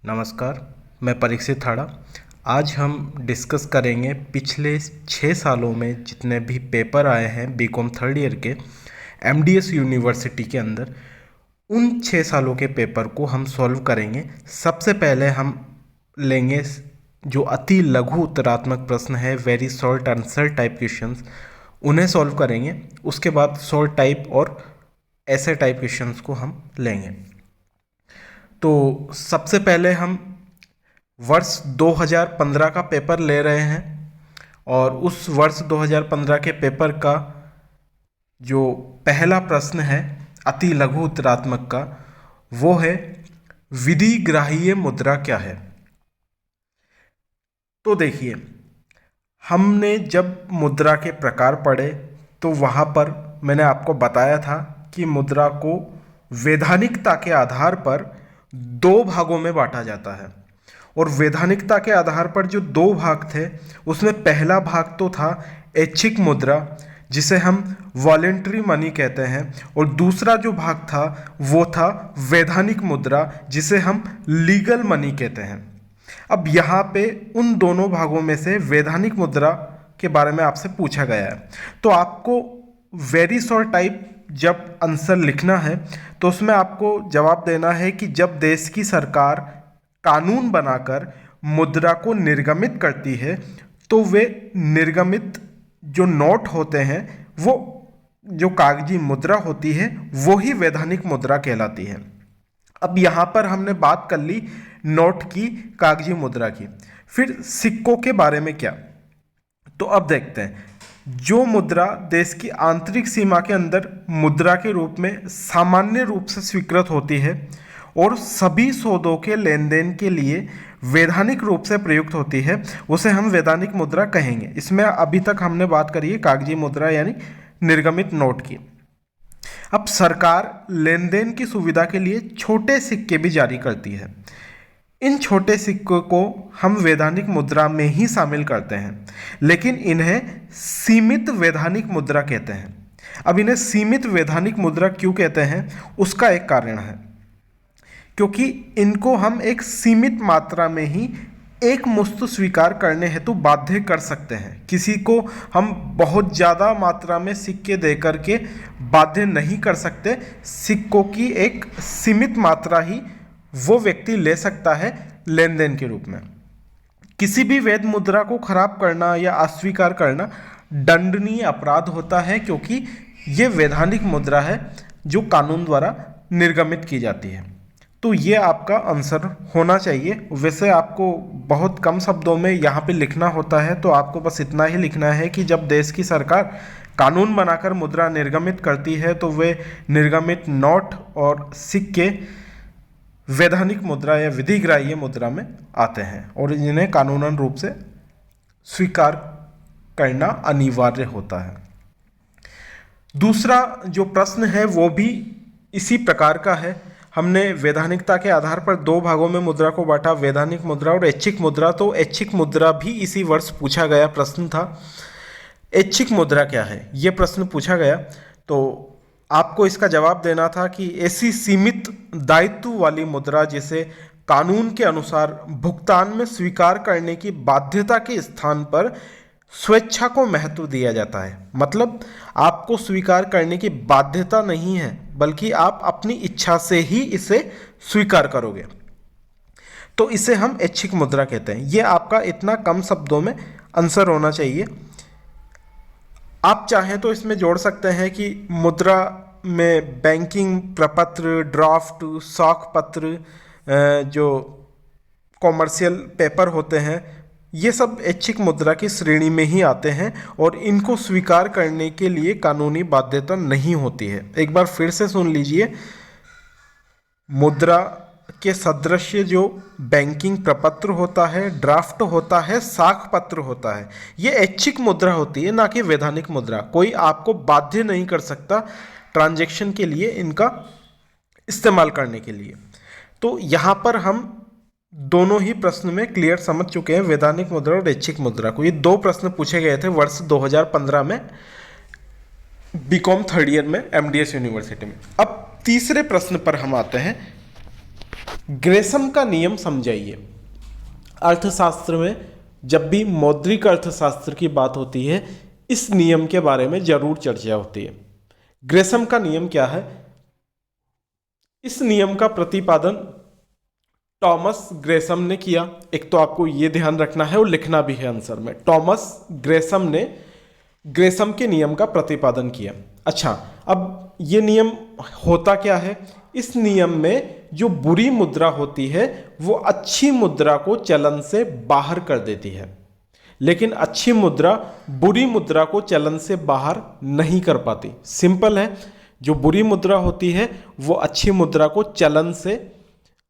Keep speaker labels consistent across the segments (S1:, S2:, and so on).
S1: नमस्कार, मैं परीक्षित थाड़ा। आज हम डिस्कस करेंगे पिछले 6 सालों में जितने भी पेपर आए हैं बीकॉम थर्ड ईयर के एमडीएस यूनिवर्सिटी के अंदर, उन 6 सालों के पेपर को हम सॉल्व करेंगे। सबसे पहले हम लेंगे जो अति लघु उत्तरात्मक प्रश्न है, very short answer type questions, उन्हें सॉल्व करेंगे। उसके बाद शॉर्ट टाइप और ऐसे टाइप क्वेश्चंस को हम लेंगे। तो सबसे पहले हम वर्ष 2015 का पेपर ले रहे हैं और उस वर्ष 2015 के पेपर का जो पहला प्रश्न है अति लघु उत्तरात्मक का, वो है विधिग्राह्य मुद्रा क्या है। तो देखिए, हमने जब मुद्रा के प्रकार पढ़े तो वहाँ पर मैंने आपको बताया था कि मुद्रा को वैधानिकता के आधार पर 2 भागों में बांटा जाता है। और वैधानिकता के आधार पर जो 2 भाग थे, उसमें पहला भाग तो था ऐच्छिक मुद्रा, जिसे हम वॉलेंट्री मनी कहते हैं, और दूसरा जो भाग था वो था वैधानिक मुद्रा, जिसे हम लीगल मनी कहते हैं। अब यहाँ पे उन दोनों भागों में से वैधानिक मुद्रा के बारे में आपसे पूछा गया है, तो आपको वेरी शॉर्ट टाइप जब आंसर लिखना है तो उसमें आपको जवाब देना है कि जब देश की सरकार कानून बनाकर मुद्रा को निर्गमित करती है तो वे निर्गमित जो नोट होते हैं, वो जो कागजी मुद्रा होती है, वो ही वैधानिक मुद्रा कहलाती है। अब यहाँ पर हमने बात कर ली नोट की, कागजी मुद्रा की। फिर सिक्कों के बारे में क्या, तो अब देखते हैं। जो मुद्रा देश की आंतरिक सीमा के अंदर मुद्रा के रूप में सामान्य रूप से स्वीकृत होती है और सभी सौदों के लेन देन के लिए वैधानिक रूप से प्रयुक्त होती है, उसे हम वैधानिक मुद्रा कहेंगे। इसमें अभी तक हमने बात करी है कागजी मुद्रा यानी निर्गमित नोट की। अब सरकार लेन देन की सुविधा के लिए छोटे सिक्के भी जारी करती है। इन छोटे सिक्कों को हम वैधानिक मुद्रा में ही शामिल करते हैं, लेकिन इन्हें सीमित वैधानिक मुद्रा कहते हैं। अब इन्हें सीमित वैधानिक मुद्रा क्यों कहते हैं, उसका एक कारण है, क्योंकि इनको हम एक सीमित मात्रा में ही एक मुश्त स्वीकार करने हेतु बाध्य कर सकते हैं। किसी को हम बहुत ज़्यादा मात्रा में सिक्के दे करके बाध्य नहीं कर सकते। सिक्कों की एक सीमित मात्रा ही वो व्यक्ति ले सकता है लेन देन के रूप में। किसी भी वैध मुद्रा को खराब करना या अस्वीकार करना दंडनीय अपराध होता है, क्योंकि ये वैधानिक मुद्रा है जो कानून द्वारा निर्गमित की जाती है। तो ये आपका आंसर होना चाहिए। वैसे आपको बहुत कम शब्दों में यहाँ पे लिखना होता है, तो आपको बस इतना ही लिखना है कि जब देश की सरकार कानून बनाकर मुद्रा निर्गमित करती है तो वे निर्गमित नोट और सिक्के वैधानिक मुद्रा या विधिग्राह्य मुद्रा में आते हैं और इन्हें कानूनन रूप से स्वीकार करना अनिवार्य होता है। दूसरा जो प्रश्न है वो भी इसी प्रकार का है। हमने वैधानिकता के आधार पर 2 भागों में मुद्रा को बांटा, वैधानिक मुद्रा और ऐच्छिक मुद्रा। तो ऐच्छिक मुद्रा भी इसी वर्ष पूछा गया प्रश्न था। ऐच्छिक मुद्रा क्या है, ये प्रश्न पूछा गया, तो आपको इसका जवाब देना था कि ऐसी सीमित दायित्व वाली मुद्रा जिसे कानून के अनुसार भुगतान में स्वीकार करने की बाध्यता के स्थान पर स्वेच्छा को महत्व दिया जाता है। मतलब आपको स्वीकार करने की बाध्यता नहीं है, बल्कि आप अपनी इच्छा से ही इसे स्वीकार करोगे, तो इसे हम ऐच्छिक मुद्रा कहते हैं। ये आपका इतना कम शब्दों में आंसर होना चाहिए। आप चाहें तो इसमें जोड़ सकते हैं कि मुद्रा में बैंकिंग प्रपत्र, ड्राफ्ट, साख पत्र, जो कॉमर्शियल पेपर होते हैं, ये सब ऐच्छिक मुद्रा की श्रेणी में ही आते हैं और इनको स्वीकार करने के लिए कानूनी बाध्यता नहीं होती है। एक बार फिर से सुन लीजिए, मुद्रा के सदृश जो बैंकिंग प्रपत्र होता है, ड्राफ्ट होता है, साख पत्र होता है, ये ऐच्छिक मुद्रा होती है, ना कि वैधानिक मुद्रा। कोई आपको बाध्य नहीं कर सकता ट्रांजैक्शन के लिए इनका इस्तेमाल करने के लिए। तो यहाँ पर हम दोनों ही प्रश्न में क्लियर समझ चुके हैं, वैधानिक मुद्रा और ऐच्छिक मुद्रा को। ये 2 प्रश्न पूछे गए थे वर्ष 2015 में बीकॉम थर्ड ईयर में एमडीएस यूनिवर्सिटी में। अब तीसरे प्रश्न पर हम आते हैं। ग्रेसम का नियम समझाइए। अर्थशास्त्र में जब भी मौद्रिक अर्थशास्त्र की बात होती है, इस नियम के बारे में जरूर चर्चा होती है। ग्रेसम का नियम क्या है? इस नियम का प्रतिपादन टॉमस ग्रेसम ने किया। एक तो आपको ये ध्यान रखना है और लिखना भी है आंसर में, टॉमस ग्रेसम ने ग्रेसम के नियम का प्रतिपादन किया। अच्छा, अब ये नियम होता क्या है? इस नियम में जो बुरी मुद्रा होती है वो अच्छी मुद्रा को चलन से बाहर कर देती है, लेकिन अच्छी मुद्रा बुरी मुद्रा को चलन से बाहर नहीं कर पाती। सिंपल है, जो बुरी मुद्रा होती है वो अच्छी मुद्रा को चलन से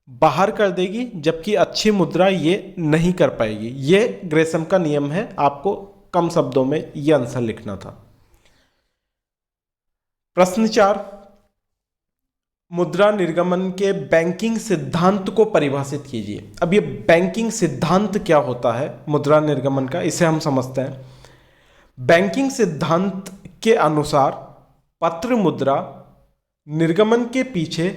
S1: बाहर कर देगी, जबकि अच्छी मुद्रा ये नहीं कर पाएगी। ये ग्रेसम का नियम है, आपको कम शब्दों में ये आंसर लिखना था। प्रश्न 4, मुद्रा निर्गमन के बैंकिंग सिद्धांत को परिभाषित कीजिए। अब ये बैंकिंग सिद्धांत क्या होता है मुद्रा निर्गमन का, इसे हम समझते हैं। बैंकिंग सिद्धांत के अनुसार पत्र मुद्रा निर्गमन के पीछे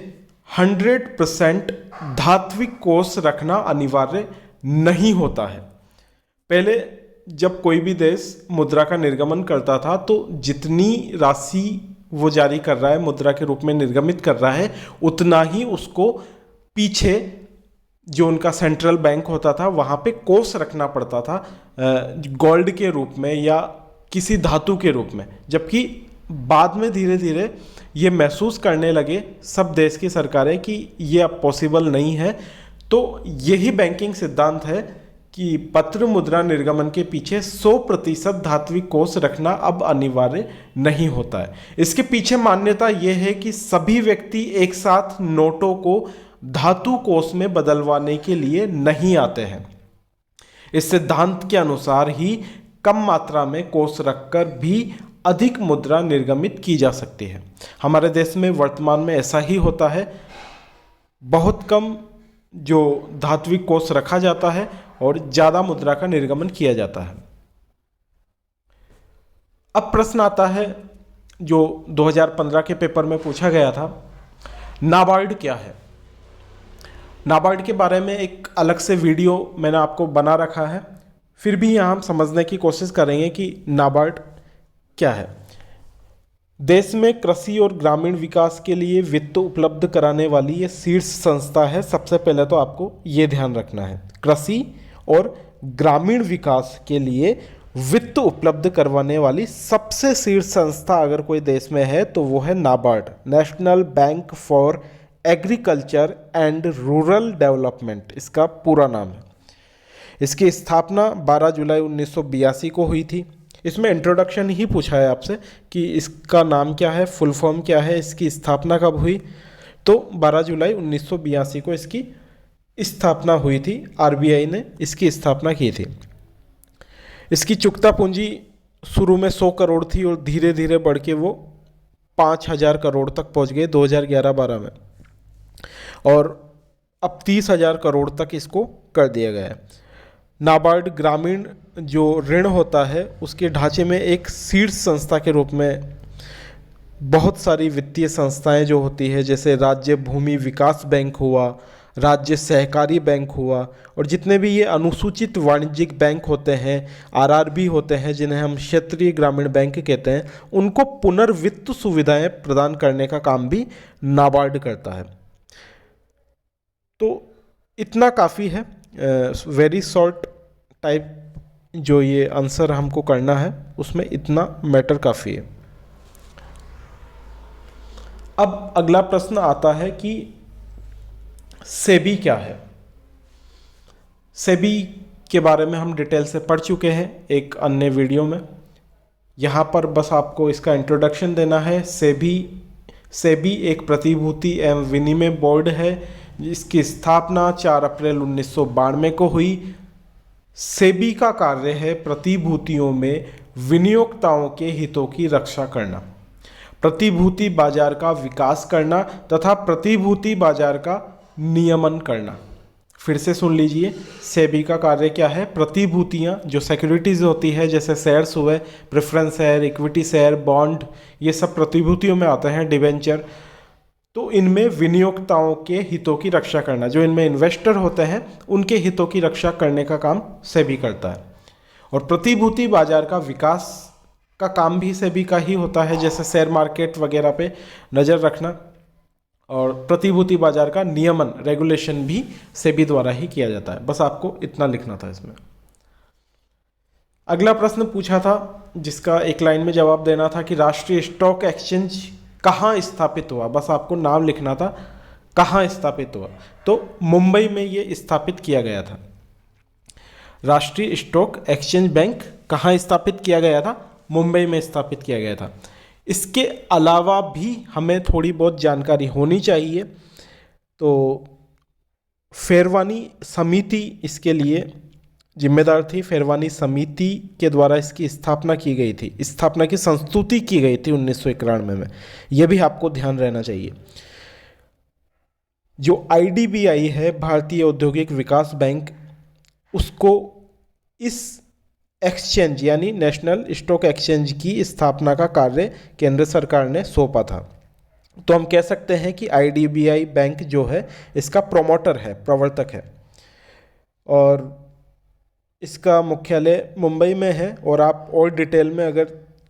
S1: 100% धात्विक कोष रखना अनिवार्य नहीं होता है। पहले जब कोई भी देश मुद्रा का निर्गमन करता था तो जितनी राशि वो जारी कर रहा है, मुद्रा के रूप में निर्गमित कर रहा है, उतना ही उसको पीछे जो उनका सेंट्रल बैंक होता था वहाँ पे कोष रखना पड़ता था, गोल्ड के रूप में या किसी धातु के रूप में। जबकि बाद में धीरे धीरे ये महसूस करने लगे सब देश की सरकारें कि ये अब पॉसिबल नहीं है। तो यही बैंकिंग सिद्धांत है कि पत्र मुद्रा निर्गमन के पीछे 100% धात्विक कोष रखना अब अनिवार्य नहीं होता है। इसके पीछे मान्यता यह है कि सभी व्यक्ति एक साथ नोटों को धातु कोष में बदलवाने के लिए नहीं आते हैं। इस सिद्धांत के अनुसार ही कम मात्रा में कोष रखकर भी अधिक मुद्रा निर्गमित की जा सकती है। हमारे देश में वर्तमान में ऐसा ही होता है, बहुत कम जो धात्विक कोष रखा जाता है और ज़्यादा मुद्रा का निर्गमन किया जाता है। अब प्रश्न आता है जो 2015 के पेपर में पूछा गया था, नाबार्ड क्या है? नाबार्ड के बारे में एक अलग से वीडियो मैंने आपको बना रखा है, फिर भी यहाँ हम समझने की कोशिश करेंगे कि नाबार्ड क्या है। देश में कृषि और ग्रामीण विकास के लिए वित्त उपलब्ध कराने वाली ये शीर्ष संस्था है। सबसे पहले तो आपको ये ध्यान रखना है, कृषि और ग्रामीण विकास के लिए वित्त उपलब्ध करवाने वाली सबसे शीर्ष संस्था अगर कोई देश में है तो वो है NABARD, national bank for agriculture and rural development, इसका पूरा नाम है। इसकी स्थापना 12 जुलाई 1982 को हुई थी। इसमें इंट्रोडक्शन ही पूछा है आपसे कि इसका नाम क्या है, फुल फॉर्म क्या है, इसकी स्थापना कब हुई। तो 12 जुलाई 1982 को इसकी स्थापना हुई थी, आरबीआई ने इसकी स्थापना की थी। इसकी चुकता पूंजी शुरू में 100 करोड़ थी और धीरे धीरे बढ़ के वो 5000 करोड़ तक पहुंच गए 2011-12 में, और अब 30,000 करोड़ तक इसको कर दिया गया है। नाबार्ड ग्रामीण जो ऋण होता है उसके ढांचे में एक शीर्ष संस्था के रूप में बहुत सारी वित्तीय संस्थाएं जो होती है, जैसे राज्य भूमि विकास बैंक हुआ, राज्य सहकारी बैंक हुआ, और जितने भी ये अनुसूचित वाणिज्यिक बैंक होते हैं, आरआरबी होते हैं, जिन्हें हम क्षेत्रीय ग्रामीण बैंक कहते हैं, उनको पुनर्वित्त सुविधाएं प्रदान करने का काम भी नाबार्ड करता है। तो इतना काफ़ी है, वेरी शॉर्ट टाइप जो ये आंसर हमको करना है उसमें इतना मैटर काफ़ी है। अब अगला प्रश्न आता है कि सेबी क्या है। सेबी के बारे में हम डिटेल से पढ़ चुके हैं एक अन्य वीडियो में, यहाँ पर बस आपको इसका इंट्रोडक्शन देना है। सेबी एक प्रतिभूति एवं विनिमय बोर्ड है जिसकी स्थापना 4 अप्रैल 1992 को हुई। सेबी का कार्य है प्रतिभूतियों में विनियोक्ताओं के हितों की रक्षा करना, प्रतिभूति बाजार का विकास करना तथा प्रतिभूति बाजार का नियमन करना। फिर से सुन लीजिए, सेबी का कार्य क्या है? प्रतिभूतियाँ जो सिक्योरिटीज़ होती है, जैसे शेयर्स हुए, preference share, equity share, bond, ये सब प्रतिभूतियों में आते हैं, डिबेंचर। तो इनमें विनियोक्ताओं के हितों की रक्षा करना, जो इनमें इन्वेस्टर होते हैं उनके हितों की रक्षा करने का काम सेबी करता है। और प्रतिभूति बाजार का विकास का काम भी सेबी का ही होता है, जैसे शेयर मार्केट वगैरह पे नज़र रखना, और प्रतिभूति बाजार का नियमन रेगुलेशन भी सेबी द्वारा ही किया जाता है। बस आपको इतना लिखना था इसमें। अगला प्रश्न पूछा था जिसका एक लाइन में जवाब देना था कि राष्ट्रीय स्टॉक एक्सचेंज कहाँ स्थापित हुआ। बस आपको नाम लिखना था, कहाँ स्थापित हुआ। तो मुंबई में ये स्थापित किया गया था। राष्ट्रीय स्टॉक एक्सचेंज बैंक कहाँ स्थापित किया गया था? मुंबई में स्थापित किया गया था। इसके अलावा भी हमें थोड़ी बहुत जानकारी होनी चाहिए। तो फेरवानी समिति इसके लिए जिम्मेदार थी। फेरवानी समिति के द्वारा इसकी स्थापना की गई थी, स्थापना की संस्तुति की गई थी 1991 में। यह भी आपको ध्यान रहना चाहिए। जो आईडीबीआई है, भारतीय औद्योगिक विकास बैंक, उसको इस एक्सचेंज यानी नेशनल स्टॉक एक्सचेंज की स्थापना का कार्य केंद्र सरकार ने सौंपा था। तो हम कह सकते हैं कि आईडीबीआई बैंक जो है इसका प्रोमोटर है, प्रवर्तक है, और इसका मुख्यालय मुंबई में है। और आप और डिटेल में अगर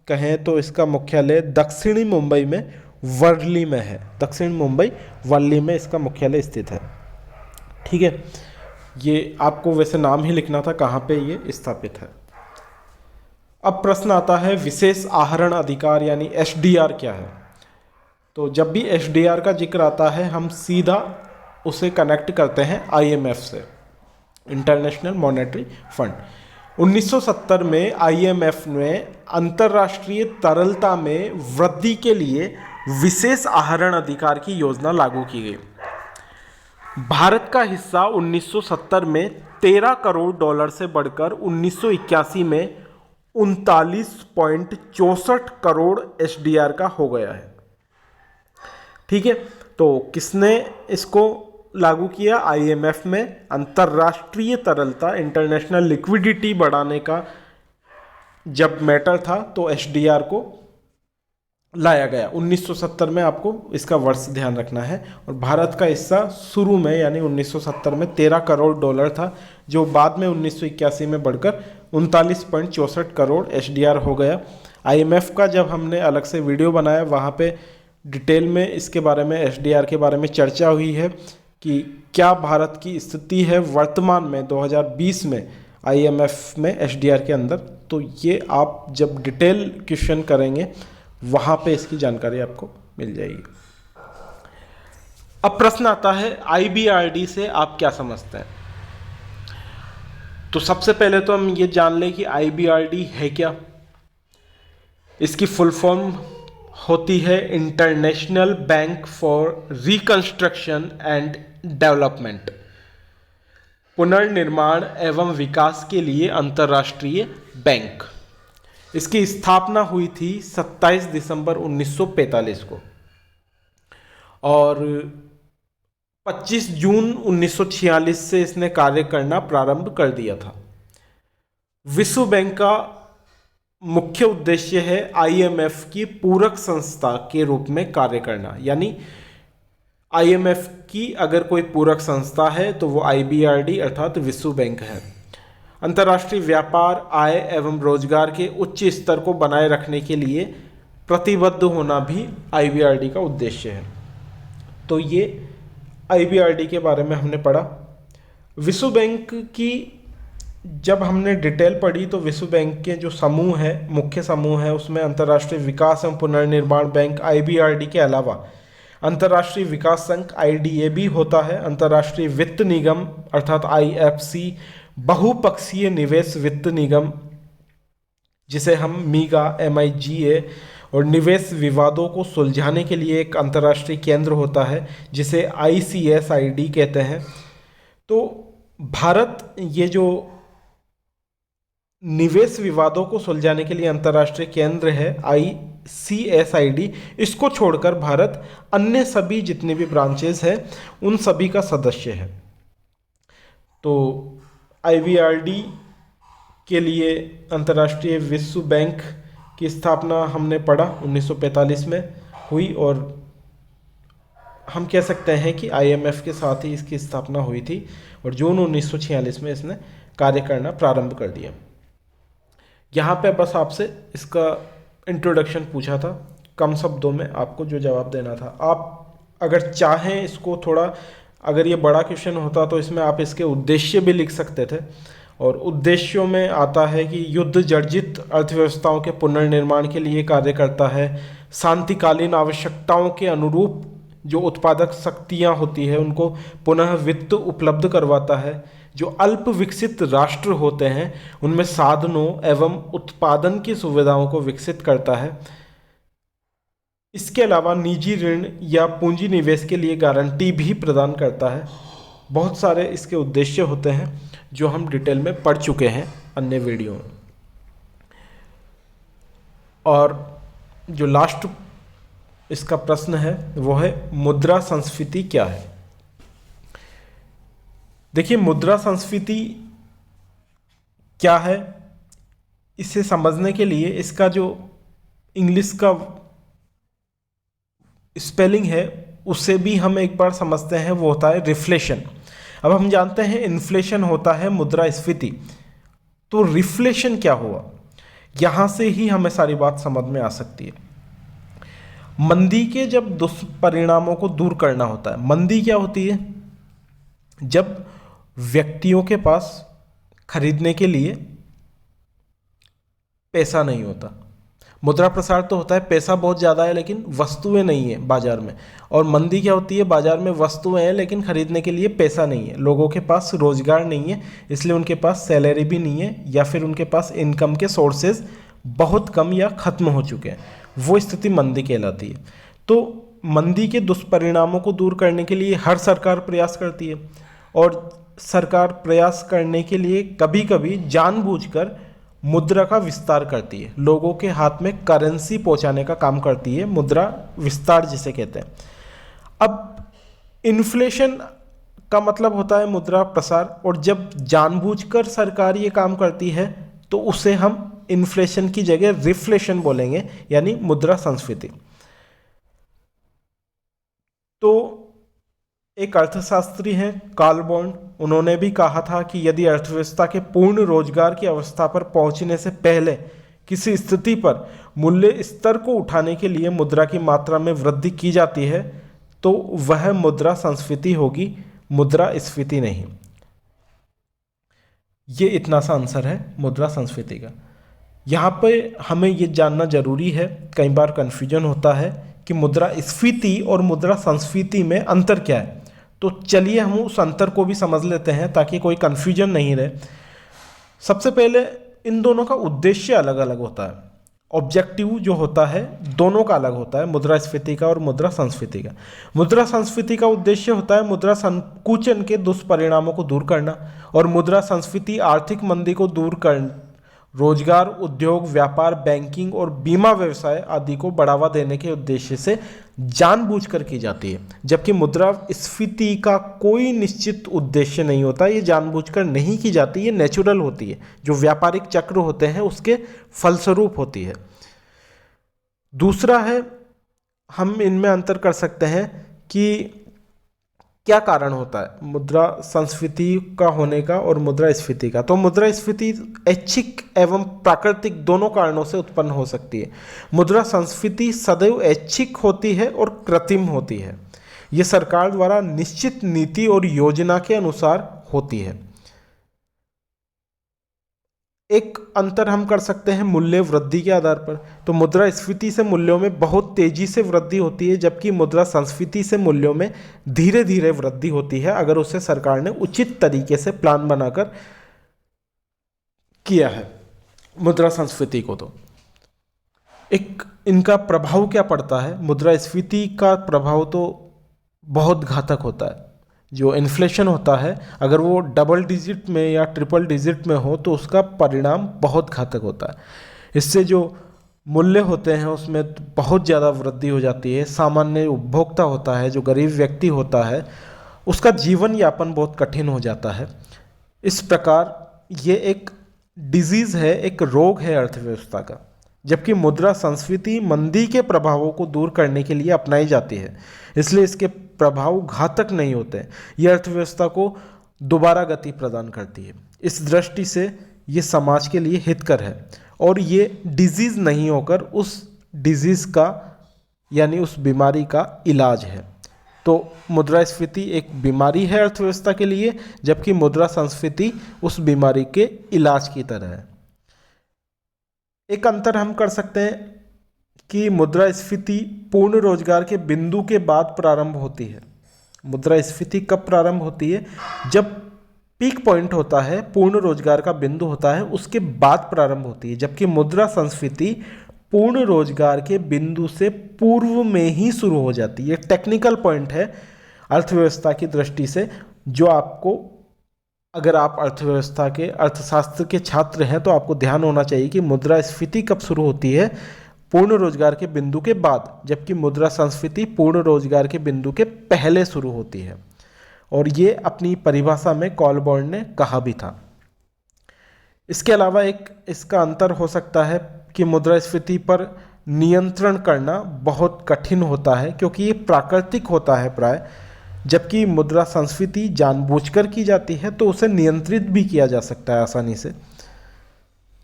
S1: कहें तो इसका मुख्यालय दक्षिणी मुंबई में वर्ली में है। दक्षिण मुंबई वर्ली में इसका मुख्यालय स्थित है। ठीक है, ये आपको वैसे नाम ही लिखना था कहाँ पे ये स्थापित है। अब प्रश्न आता है विशेष आहरण अधिकार यानी एसडीआर क्या है। तो जब भी एसडीआर का जिक्र आता है हम सीधा उसे कनेक्ट करते हैं आईएमएफ से, इंटरनेशनल मॉनेटरी फंड। 1970 में आईएमएफ ने अंतर्राष्ट्रीय तरलता में वृद्धि के लिए विशेष आहरण अधिकार की योजना लागू की गई। भारत का हिस्सा 1970 में 13 करोड़ डॉलर से बढ़कर 1981 में 39.64 करोड़ एसडीआर का हो गया है। ठीक है, तो किसने इसको लागू किया? आईएमएफ में अंतर्राष्ट्रीय तरलता, इंटरनेशनल लिक्विडिटी बढ़ाने का जब मैटर था तो एसडीआर को लाया गया 1970 में। आपको इसका वर्ष ध्यान रखना है। और भारत का हिस्सा शुरू में यानी 1970 में 13 करोड़ डॉलर था, जो बाद में 1981 में बढ़कर 39.64 करोड़ एसडीआर हो गया। आईएमएफ का जब हमने अलग से वीडियो बनाया वहाँ पे डिटेल में इसके बारे में, एसडीआर के बारे में चर्चा हुई है कि क्या भारत की स्थिति है वर्तमान में 2020 में आईएमएफ में एसडीआर के अंदर। तो ये आप जब डिटेल क्वेश्चन करेंगे वहाँ पे इसकी जानकारी आपको मिल जाएगी। अब प्रश्न आता है आईबीआरडी से आप क्या समझते हैं। तो सबसे पहले तो हम ये जान लें कि आईबीआरडी है क्या। इसकी फुल फॉर्म होती है international bank for reconstruction and development, पुनर्निर्माण एवं विकास के लिए अंतर्राष्ट्रीय बैंक। इसकी स्थापना हुई थी 27 दिसंबर 1945 को और 25 जून 1946 से इसने कार्य करना प्रारंभ कर दिया था। विश्व बैंक का मुख्य उद्देश्य है आईएमएफ की पूरक संस्था के रूप में कार्य करना, यानी आईएमएफ की अगर कोई पूरक संस्था है तो वो आईबीआरडी अर्थात विश्व बैंक है। अंतर्राष्ट्रीय व्यापार, आय एवं रोजगार के उच्च स्तर को बनाए रखने के लिए प्रतिबद्ध होना भी आईबीआरडी का उद्देश्य है। तो ये आईबीआरडी के बारे में हमने पढ़ा। विश्व बैंक की जब हमने डिटेल पढ़ी तो विश्व बैंक के जो समूह है, मुख्य समूह है, उसमें अंतर्राष्ट्रीय विकास एवं पुनर्निर्माण बैंक आईबीआरडी के अलावा अंतर्राष्ट्रीय विकास संघ आईडीए होता है, अंतर्राष्ट्रीय वित्त निगम अर्थात आईएफसी, बहुपक्षीय निवेश वित्त निगम जिसे हम मीगा MIGA, और निवेश विवादों को सुलझाने के लिए एक अंतर्राष्ट्रीय केंद्र होता है जिसे ICSID कहते हैं। तो भारत ये जो निवेश विवादों को सुलझाने के लिए अंतर्राष्ट्रीय केंद्र है ICSID, इसको छोड़कर भारत अन्य सभी जितने भी ब्रांचेस हैं उन सभी का सदस्य है। तो आईबीआरडी के लिए अंतर्राष्ट्रीय विश्व बैंक की स्थापना हमने पढ़ा 1945 में हुई और हम कह सकते हैं कि आईएमएफ के साथ ही इसकी स्थापना हुई थी और जून 1946 में इसने कार्य करना प्रारंभ कर दिया। यहाँ पे बस आपसे इसका इंट्रोडक्शन पूछा था, कम शब्दों में आपको जो जवाब देना था। आप अगर चाहें इसको थोड़ा, अगर ये बड़ा क्वेश्चन होता तो इसमें आप इसके उद्देश्य भी लिख सकते थे, और उद्देश्यों में आता है कि युद्ध जर्जित अर्थव्यवस्थाओं के पुनर्निर्माण के लिए कार्य करता है, शांतिकालीन आवश्यकताओं के अनुरूप जो उत्पादक शक्तियाँ होती है उनको पुनः वित्त उपलब्ध करवाता है, जो अल्प विकसित राष्ट्र होते हैं उनमें साधनों एवं उत्पादन की सुविधाओं को विकसित करता है। इसके अलावा निजी ऋण या पूंजी निवेश के लिए गारंटी भी प्रदान करता है। बहुत सारे इसके उद्देश्य होते हैं जो हम डिटेल में पढ़ चुके हैं अन्य वीडियो में। और जो लास्ट इसका प्रश्न है वो है मुद्रा संस्फीति क्या है। देखिए, मुद्रा संस्फीति क्या है, इसे समझने के लिए इसका जो इंग्लिश का स्पेलिंग है उसे भी हम एक बार समझते हैं, वो होता है रिफ्लेशन। अब हम जानते हैं इन्फ्लेशन होता है मुद्रास्फीति, तो रिफ्लेशन क्या हुआ, यहां से ही हमें सारी बात समझ में आ सकती है। मंदी के जब दुष्परिणामों को दूर करना होता है, मंदी क्या होती है, जब व्यक्तियों के पास खरीदने के लिए पैसा नहीं होता। मुद्रा प्रसार तो होता है पैसा बहुत ज़्यादा है लेकिन वस्तुएं नहीं है बाजार में, और मंदी क्या होती है, बाजार में वस्तुएं हैं लेकिन खरीदने के लिए पैसा नहीं है, लोगों के पास रोजगार नहीं है, इसलिए उनके पास सैलरी भी नहीं है, या फिर उनके पास इनकम के सोर्सेज बहुत कम या ख़त्म हो चुके हैं, वो स्थिति मंदी कहलाती है। तो मंदी के दुष्परिणामों को दूर करने के लिए हर सरकार प्रयास करती है, और सरकार प्रयास करने के लिए कभी कभी जानबूझकर मुद्रा का विस्तार करती है, लोगों के हाथ में करेंसी पहुंचाने का काम करती है, मुद्रा विस्तार जिसे कहते हैं। अब इन्फ्लेशन का मतलब होता है मुद्रा प्रसार, और जब जानबूझकर सरकार ये काम करती है तो उसे हम इन्फ्लेशन की जगह रिफ्लेशन बोलेंगे, यानी मुद्रा संस्फीति। तो एक अर्थशास्त्री हैं कार्ल बॉन्ड, उन्होंने भी कहा था कि यदि अर्थव्यवस्था के पूर्ण रोजगार की अवस्था पर पहुंचने से पहले किसी स्थिति पर मूल्य स्तर को उठाने के लिए मुद्रा की मात्रा में वृद्धि की जाती है तो वह मुद्रा संस्फीति होगी, मुद्रास्फीति नहीं। ये इतना सा आंसर है मुद्रा संस्फीति का। यहाँ पे हमें ये जानना जरूरी है, कई बार कन्फ्यूजन होता है कि मुद्रास्फीति और मुद्रा संस्फीति में अंतर क्या है। तो चलिए हम उस अंतर को भी समझ लेते हैं ताकि कोई कन्फ्यूजन नहीं रहे। सबसे पहले इन दोनों का उद्देश्य अलग अलग होता है, ऑब्जेक्टिव जो होता है दोनों का अलग होता है, मुद्रास्फीति का और मुद्रा संस्फीति का। मुद्रा संस्फीति का उद्देश्य होता है मुद्रा संकुचन के दुष्परिणामों को दूर करना, और मुद्रा संस्फीति आर्थिक मंदी को दूर कर रोजगार, उद्योग, व्यापार, बैंकिंग और बीमा व्यवसाय आदि को बढ़ावा देने के उद्देश्य से जानबूझकर की जाती है। जबकि मुद्रास्फीति का कोई निश्चित उद्देश्य नहीं होता, ये जानबूझकर नहीं की जाती, ये नेचुरल होती है, जो व्यापारिक चक्र होते हैं उसके फलस्वरूप होती है। दूसरा है, हम इनमें अंतर कर सकते हैं कि क्या कारण होता है मुद्रा संस्फीति का होने का और मुद्रास्फीति का। तो मुद्रास्फीति ऐच्छिक एवं प्राकृतिक दोनों कारणों से उत्पन्न हो सकती है। मुद्रा संस्फीति सदैव ऐच्छिक होती है और कृत्रिम होती है, ये सरकार द्वारा निश्चित नीति और योजना के अनुसार होती है। एक अंतर हम कर सकते हैं मूल्य वृद्धि के आधार पर। तो मुद्रास्फीति से मूल्यों में बहुत तेजी से वृद्धि होती है, जबकि मुद्रा संस्फीति से मूल्यों में धीरे धीरे वृद्धि होती है, अगर उसे सरकार ने उचित तरीके से प्लान बनाकर किया है मुद्रा संस्फीति को। तो एक इनका प्रभाव क्या पड़ता है, मुद्रास्फीति का प्रभाव तो बहुत घातक होता है। जो इन्फ्लेशन होता है अगर वो डबल डिजिट में या ट्रिपल डिजिट में हो तो उसका परिणाम बहुत घातक होता है। इससे जो मूल्य होते हैं उसमें बहुत ज़्यादा वृद्धि हो जाती है। सामान्य उपभोक्ता होता है, जो गरीब व्यक्ति होता है, उसका जीवन यापन बहुत कठिन हो जाता है। इस प्रकार ये एक डिजीज़ है, एक रोग है अर्थव्यवस्था का। जबकि मुद्रा संस्फीति मंदी के प्रभावों को दूर करने के लिए अपनाई जाती है, इसलिए इसके प्रभाव घातक नहीं होते हैं। ये अर्थव्यवस्था को दोबारा गति प्रदान करती है। इस दृष्टि से ये समाज के लिए हितकर है और ये डिजीज़ नहीं होकर उस डिजीज़ का यानी उस बीमारी का इलाज है। तो मुद्रास्फीति एक बीमारी है अर्थव्यवस्था के लिए, जबकि मुद्रा संस्फीति उस बीमारी के इलाज की तरह है। एक अंतर हम कर सकते हैं कि मुद्रास्फीति पूर्ण रोजगार के बिंदु के बाद प्रारंभ होती है। मुद्रास्फीति कब प्रारंभ होती है? जब पीक पॉइंट होता है, पूर्ण रोजगार का बिंदु होता है, उसके बाद प्रारंभ होती है। जबकि मुद्रा संस्फीति पूर्ण रोजगार के बिंदु से पूर्व में ही शुरू हो जाती है। टेक्निकल पॉइंट है अर्थव्यवस्था की दृष्टि से, जो आपको, अगर आप अर्थव्यवस्था के अर्थशास्त्र के छात्र हैं तो आपको ध्यान होना चाहिए कि मुद्रास्फीति कब शुरू होती है? पूर्ण रोजगार के बिंदु के बाद, जबकि मुद्रा संस्फीति पूर्ण रोजगार के बिंदु के पहले शुरू होती है। और ये अपनी परिभाषा में कॉलबर्न ने कहा भी था। इसके अलावा एक इसका अंतर हो सकता है कि मुद्रास्फीति पर नियंत्रण करना बहुत कठिन होता है, क्योंकि ये प्राकृतिक होता है प्राय, जबकि मुद्रा संस्फीति जानबूझकर की जाती है तो उसे नियंत्रित भी किया जा सकता है आसानी से।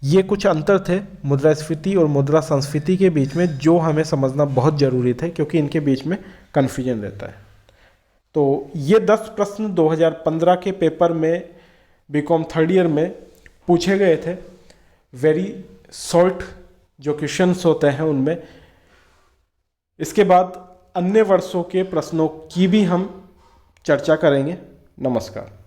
S1: ये कुछ अंतर थे मुद्रास्फीति और मुद्रा संस्फीति के बीच में, जो हमें समझना बहुत ज़रूरी थे, क्योंकि इनके बीच में कन्फ्यूजन रहता है। तो ये 10 प्रश्न 2015 के पेपर में बीकॉम थर्ड ईयर में पूछे गए थे। वेरी शॉर्ट जो क्वेश्चंस होते हैं उनमें। इसके बाद अन्य वर्षों के प्रश्नों की भी हम चर्चा करेंगे। नमस्कार।